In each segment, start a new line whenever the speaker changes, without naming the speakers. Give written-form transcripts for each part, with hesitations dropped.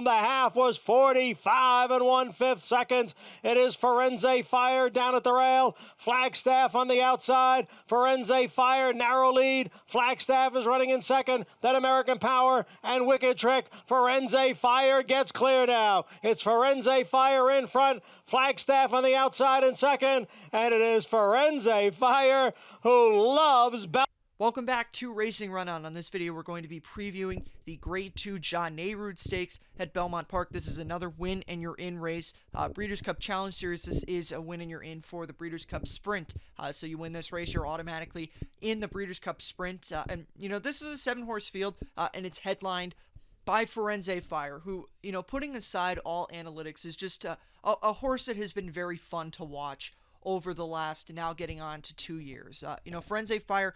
the half was 45 1/5 seconds. It is Firenze Fire down at the rail. Flagstaff on the outside. Firenze Fire, narrow lead. Flagstaff is running in second. Then American Power and Wicked Trick. Firenze Fire gets clear now. It's Firenze Fire in front. Flagstaff on the outside in second. And it is Firenze Fire who loves
Welcome back to Racing Run-On. On this video, we're going to be previewing the Grade 2 John Nerud Stakes at Belmont Park. This is another win and you're in race. Breeders' Cup Challenge Series, this is a win and you're in for the Breeders' Cup Sprint. So you win this race, you're automatically in the Breeders' Cup Sprint. And, you know, this is a 7-horse field, and it's headlined by Firenze Fire, who, you know, putting aside all analytics, is just a horse that has been very fun to watch over the last, now getting on to 2 years. You know, Firenze Fire,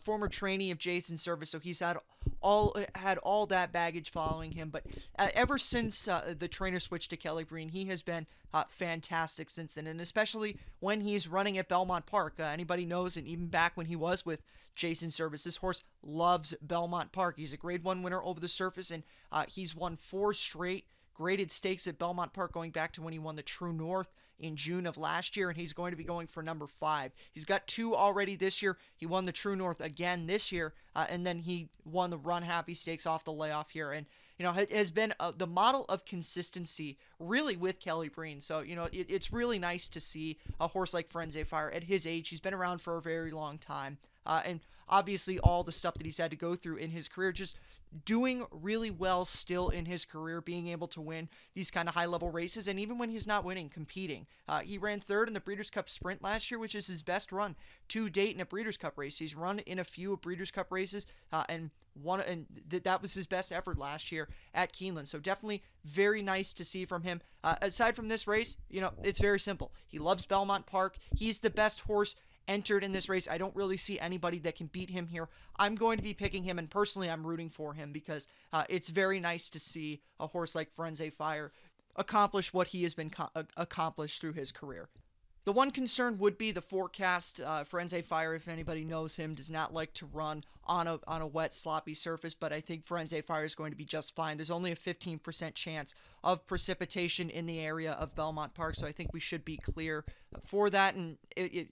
former trainee of Jason's Service, so he's had all that baggage following him. But ever since the trainer switched to Kelly Breen, he has been fantastic since then, and especially when he's running at Belmont Park. Anybody knows, and even back when he was with Jason's Service, this horse loves Belmont Park. He's a Grade 1 winner over the surface, and he's won 4 straight graded stakes at Belmont Park, going back to when he won the True North in June of last year, and he's going to be going for number 5. He's got 2 already this year. He won the True North again this year, and then he won the Run Happy Stakes off the layoff here, and, you know, has been the model of consistency really with Kelly Breen. So, you know, it's really nice to see a horse like Firenze Fire at his age. He's been around for a very long time, and obviously all the stuff that he's had to go through in his career, just doing really well still in his career, being able to win these kind of high-level races, and even when he's not winning, competing. He ran 3rd in the Breeders' Cup Sprint last year, which is his best run to date in a Breeders' Cup race. He's run in a few Breeders' Cup races, and that was his best effort last year at Keeneland. So definitely very nice to see from him. Aside from this race, you know, it's very simple. He loves Belmont Park. He's the best horse entered in this race. I don't really see anybody that can beat him here. I'm going to be picking him, and personally I'm rooting for him because it's very nice to see a horse like Firenze Fire accomplish what he has been accomplished through his career. The one concern would be the forecast. Firenze Fire, if anybody knows him, does not like to run on a wet, sloppy surface, but I think Firenze Fire is going to be just fine. There's only a 15% chance of precipitation in the area of Belmont Park, so I think we should be clear for that, and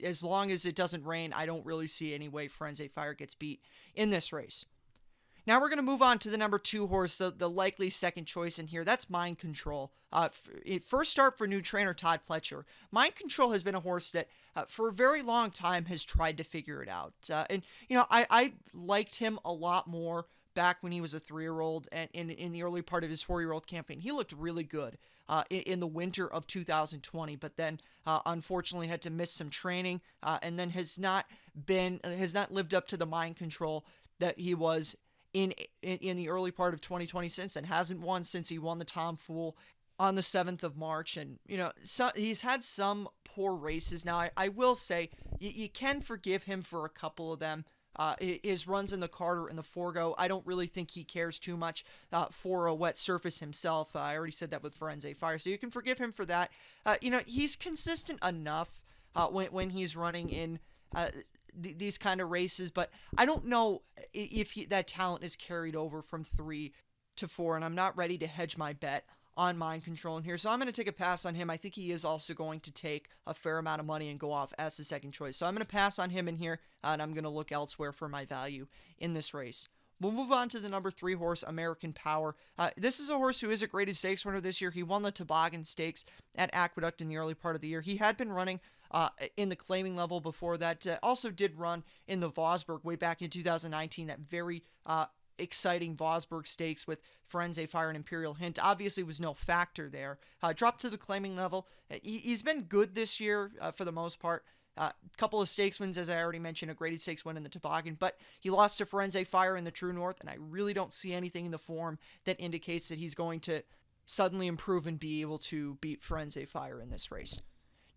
as long as it doesn't rain, I don't really see any way Firenze Fire gets beat in this race. Now we're going to move on to the number 2 horse, the likely second choice in here. That's Mind Control. First start for new trainer Todd Pletcher. Mind Control has been a horse that for a very long time has tried to figure it out. And, you know, I liked him a lot more back when he was a 3-year-old and in the early part of his 4-year-old campaign. He looked really good in the winter of 2020, but then unfortunately had to miss some training and then has not lived up to the Mind Control that he was in the early part of 2020 since then. Hasn't won since he won the Tom Fool on the 7th of March. And, you know, so he's had some poor races. Now, I will say you can forgive him for a couple of them. His runs in the Carter and the Forgo, I don't really think he cares too much for a wet surface himself. I already said that with Firenze Fire, so you can forgive him for that. You know, he's consistent enough when he's running in these kind of races, but I don't know if that talent is carried over from 3 to 4, and I'm not ready to hedge my bet on Mind Control in here, so I'm going to take a pass on him. I think he is also going to take a fair amount of money and go off as the second choice, so I'm going to pass on him in here, and I'm going to look elsewhere for my value in this race. We'll move on to the number 3 horse, American Power. This is a horse who is a graded stakes winner this year. He won the Toboggan Stakes at Aqueduct in the early part of the year. He had been running in the claiming level before that. Also did run in the Vosburg way back in 2019, that very exciting Vosburg Stakes with Firenze Fire and Imperial Hint. Obviously was no factor there. Dropped to the claiming level. He's been good this year for the most part. Couple of stakes wins, as I already mentioned, a graded stakes win in the Toboggan, but he lost to Firenze Fire in the True North, and I really don't see anything in the form that indicates that he's going to suddenly improve and be able to beat Firenze Fire in this race.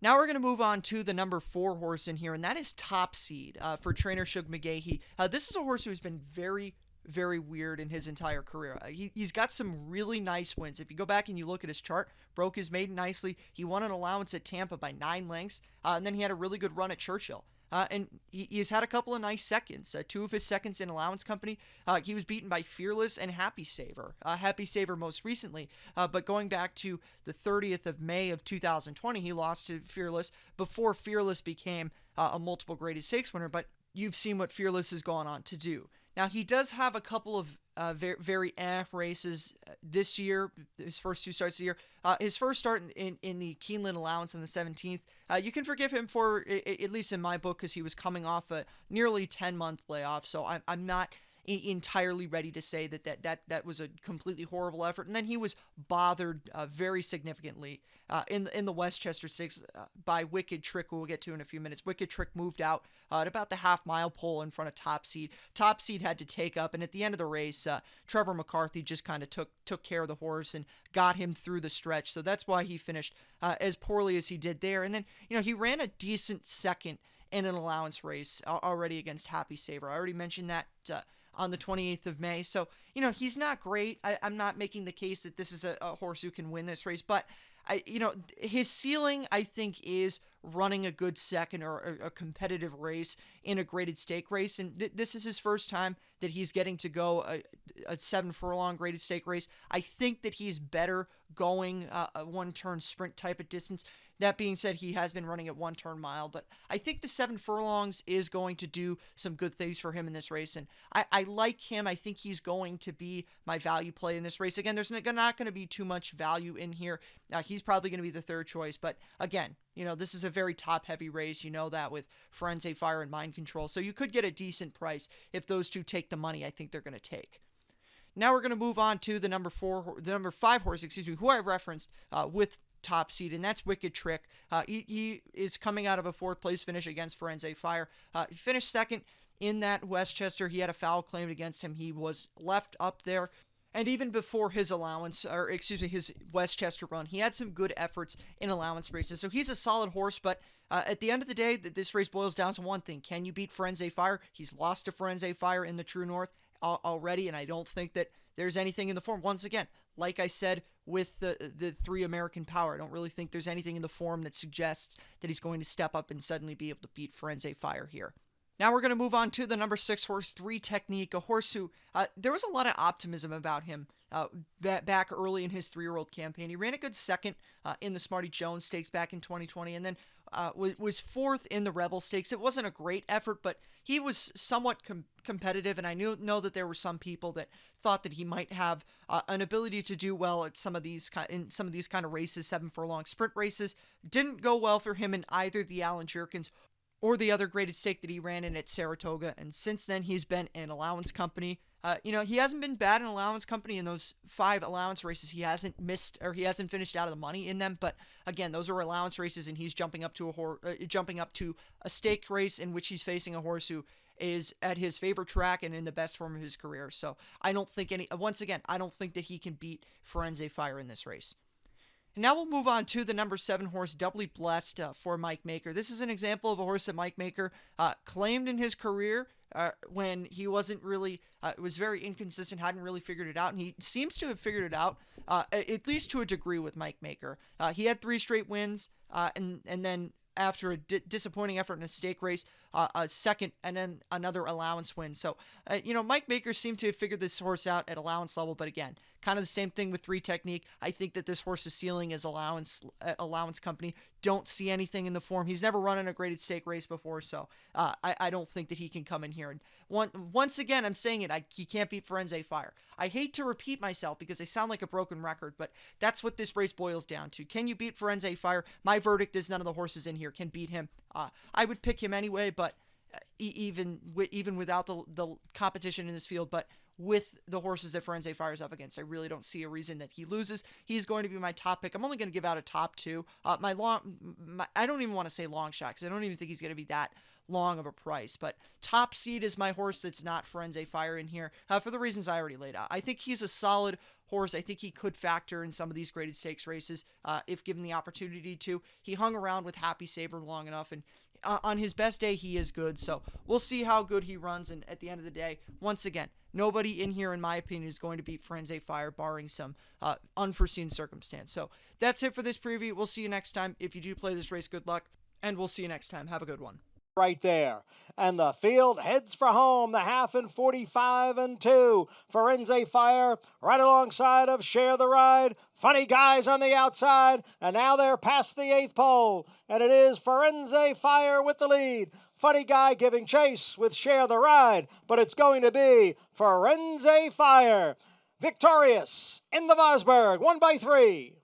Now we're going to move on to the number 4 horse in here, and that is Top Seed for trainer Shug McGahee. This is a horse who's been very, very weird in his entire career. He's got some really nice wins. If you go back and you look at his chart, broke his maiden nicely. He won an allowance at Tampa by 9 lengths, and then he had a really good run at Churchill. and he's had a couple of nice seconds. Two of his seconds in Allowance Company, he was beaten by Fearless and Happy Saver. Happy Saver most recently, but going back to the 30th of May of 2020, he lost to Fearless before Fearless became a multiple graded stakes winner, but you've seen what Fearless has gone on to do. Now, he does have a couple of very races this year, his first two starts of the year. His first start in the Keeneland Allowance on the 17th, you can forgive him for, at least in my book, because he was coming off a nearly 10-month layoff, so I'm not entirely ready to say that was a completely horrible effort. And then he was bothered very significantly in the Westchester Stakes by Wicked Trick, who we'll get to in a few minutes. Wicked Trick moved out at about the half-mile pole in front of Top Seed. Top Seed had to take up, and at the end of the race, Trevor McCarthy just kind of took care of the horse and got him through the stretch. So that's why he finished as poorly as he did there. And then, he ran a decent second in an allowance race already against Happy Saver. I already mentioned that on the 28th of May. So, he's not great. I'm not making the case that this is a horse who can win this race, but his ceiling, I think, is running a good second or a competitive race in a graded stake race. And this is his first time that he's getting to go a 7 furlong graded stake race. I think that he's better going a one-turn sprint type of distance. That being said, he has been running at 1 mile, but I think the 7 furlongs is going to do some good things for him in this race, and I like him. I think he's going to be my value play in this race. Again, there's not going to be too much value in here. He's probably going to be the third choice, but again, this is a very top-heavy race. You know that with Firenze Fire and Mind Control, so you could get a decent price if those two take the money I think they're going to take. Now we're going to move on to the number 5 horse, who I referenced with Top Seed, and that's Wicked Trick. He is coming out of a 4th place finish against Firenze Fire. He finished second in that Westchester. He had a foul claimed against him. He was left up there. And even before his his Westchester run, he had some good efforts in allowance races. So he's a solid horse, but at the end of the day, this race boils down to one thing. Can you beat Firenze Fire? He's lost to Firenze Fire in the True North already, and I don't think that there's anything in the form. Once again, like I said with the 3 American Power, I don't really think there's anything in the form that suggests that he's going to step up and suddenly be able to beat Firenze Fire here. Now we're going to move on to the number 6 horse, 3 Technique, a horse who there was a lot of optimism about him back early in his 3-year-old campaign. He ran a good second in the Smarty Jones Stakes back in 2020, and then was 4th in the Rebel Stakes. It wasn't a great effort, but he was somewhat competitive, and I know that there were some people that thought that he might have an ability to do well at some of these kind of races, 7 furlong sprint races. Didn't go well for him in either the Alan Jerkins or the other graded stake that he ran in at Saratoga, and since then he's been in Allowance Company. He hasn't been bad in Allowance Company in those 5 allowance races. He hasn't finished out of the money in them, but again, those are allowance races, and he's jumping up to a stake race in which he's facing a horse who is at his favorite track and in the best form of his career. So I don't think that he can beat Firenze Fire in this race. And now we'll move on to the number 7 horse, Doubly Blessed, for Mike Maker. This is an example of a horse that Mike Maker claimed in his career when he wasn't really, was very inconsistent, hadn't really figured it out, and he seems to have figured it out, at least to a degree with Mike Maker. He had 3 straight wins, and then after a disappointing effort in a stake race, a second, and then another allowance win. So, Mike Maker seemed to have figured this horse out at allowance level, but again, kind of the same thing with 3 Technique. I think that this horse's ceiling is allowance Company. Don't see anything in the form. He's never run in a graded stake race before, so I don't think that he can come in here. And once again, I'm saying it, he can't beat Firenze Fire. I hate to repeat myself because I sound like a broken record, but that's what this race boils down to. Can you beat Firenze Fire? My verdict is none of the horses in here can beat him. I would pick him anyway, but even without the competition in this field, but with the horses that Firenze Fire's up against, I really don't see a reason that he loses. He's going to be my top pick. I'm only going to give out a top 2. I don't even want to say long shot because I don't even think he's going to be that long of a price, but Top Seed is my horse that's not Firenze Fire in here for the reasons I already laid out. I think he's a solid horse. I think he could factor in some of these graded stakes races if given the opportunity to. He hung around with Happy Saver long enough, and on his best day, he is good. So we'll see how good he runs, and at the end of the day, once again, nobody in here, in my opinion, is going to beat Firenze Fire, barring some unforeseen circumstance. So that's it for this preview. We'll see you next time. If you do play this race, good luck, and we'll see you next time. Have a good one.
right there. And the field heads for home, the half in 45-2. Firenze Fire right alongside of Share the Ride. Funny Guys on the outside, and now they're past the 8th pole. And it is Firenze Fire with the lead. Funny Guy giving chase with Share the Ride, but it's going to be Firenze Fire victorious in the Vosburg, 1 by 3.